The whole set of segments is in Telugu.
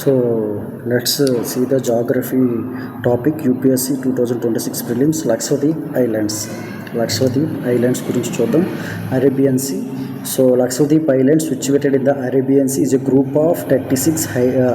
So let's see the geography topic UPSC 2026 prelims Lakshadweep Islands. Lakshadweep Islands గురించి చూద్దాం. Arabian Sea. So Lakshadweep Islands situated in the Arabian Sea is a group of 36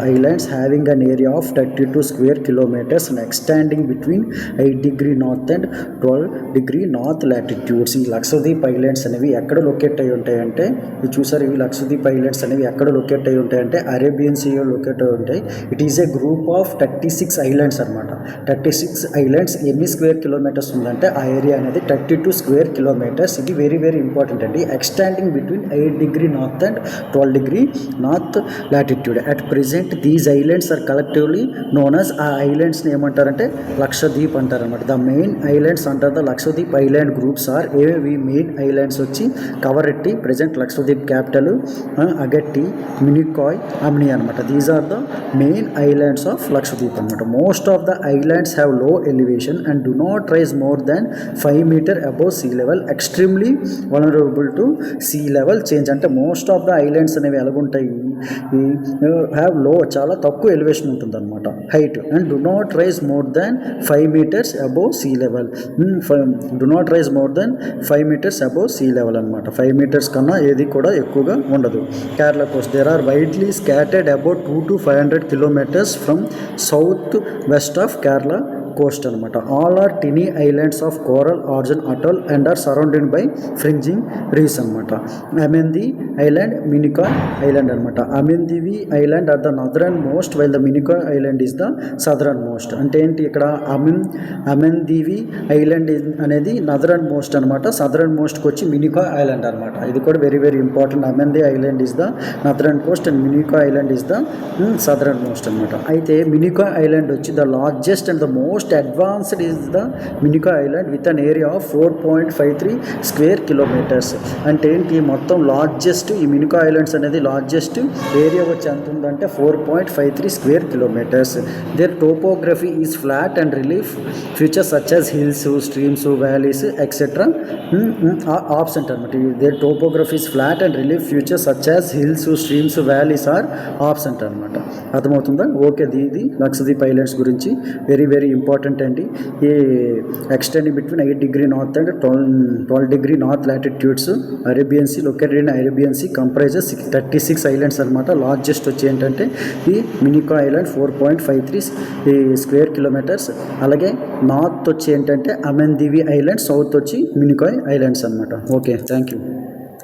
islands having an area of 32 square kilometers and extending between 8 degree north and 12 degree north latitudes. ఈ లక్షద్వీప్ ఐలాండ్స్ అనేవి ఎక్కడ లొకేట్ అయి ఉంటాయంటే మీరు చూసారు, ఇవి లక్షద్వీప్ ఐలాండ్స్ అనేవి ఎక్కడ లొకేట్ అయి ఉంటాయంటే అరేబియన్ సీలో లొకేట్ అయి ఉంటాయి. It is a group of 36 islands అనమాట. 36 ఐలాండ్స్ ఎన్ని స్క్వేర్ కిలోమీటర్స్ ఉందంటే ఆ ఏరియా అనేది 32 స్క్వేర్ కిలోమీటర్స్. ఇది వెరీ వెరీ ఇంపార్టెంట్ అండి. Extending between 8 degree north and 12 degree north latitude. At present these islands are collectively known as ఆ ఐలాండ్స్ ని ఏమంటారంటే లక్షద్వీప్ అంటారు అనమాట. ద మెయిన్ ఐలాండ్స్ అంటారు the Lakshadweep island groups are ఏవి మెయిన్ ఐలాండ్స్ వచ్చి కవరెట్టి, ప్రెజెంట్ లక్షద్వీప్ క్యాపిటల్, అగట్టి, మినికాయ్, అమ్ని అనమాట. These are the main islands of Lakshadweep అనమాట. Most of the islands have low elevation and do not rise more than 5 meter above sea level, extremely vulnerable to sea level change. అంటే మోస్ట్ ఆఫ్ ద ఐలాండ్స్ అనేవి ఎలాగుంటాయి, హ్యావ్ లో, చాలా తక్కువ ఎలివేషన్ ఉంటుంది అనమాట, height. And do not rise more than 5 meters above sea level. Do not rise more than 5 meters above sea level అనమాట. 5 మీటర్స్ కన్నా ఏది కూడా ఎక్కువగా ఉండదు. Kerala coast there are widely scattered about 2 to 500 kilometers from south west of Kerala coast అనమాట. All are tiny islands of coral origin atoll and are surrounded by fringing reefs అనమాట. అమెంది ఐలాండ్, మినికాయ్ ఐలాండ్ అనమాట. Amindivi island are the northernmost while the Minicoy island is the southernmost. అంటే ఏంటి ఇక్కడ అమెందివి ఐలాండ్ అనేది నదరన్ మోస్ట్ అనమాట. సదరన్ మోస్ట్కి వచ్చి మినికాయ్ ఐలాండ్ అనమాట. ఇది కూడా very very important. Amindivi island is the northern coast and Minicoy island is the southernmost అనమాట. అయితే మినికాయ్ ఐలాండ్ వచ్చి the largest and the most advanced is the Minicoy Island with an area of 4.53 square kilometers. అంటే ఏంటి, మొత్తం లార్జెస్ట్ ఈ మినికాయ్ ఐలాండ్స్ అనేది లార్జెస్ట్ ఏరియా వచ్చి ఎంత ఉందంటే 4.53 square kilometers. Their topography is flat and relief features such as hills, streams, valleys etcetera absent అనమాట. Their topography is flat and relief features such as hills, streams, valleys are absent అనమాట. అర్థమవుతుందా? ఓకే, ఇది లక్షద్వీప్ ఐలాండ్స్ గురించి వెరీ వెరీ ఇంపార్టెంట్ అండి. ఈ extending between 8 degree north and 12 degree north latitudes. Arabian sea located in Arabian sea comprises 36 islands అనమాట. లార్జెస్ట్ వచ్చి ఏంటంటే ఈ మినికాయ్ ఐలాండ్ 4.53 స్క్వేర్ కిలోమీటర్స్. అలాగే నార్త్ వచ్చి ఏంటంటే అమెందివి ఐలాండ్, సౌత్ వచ్చి మినికాయ్ ఐలాండ్స్ అనమాట. Okay, thank you.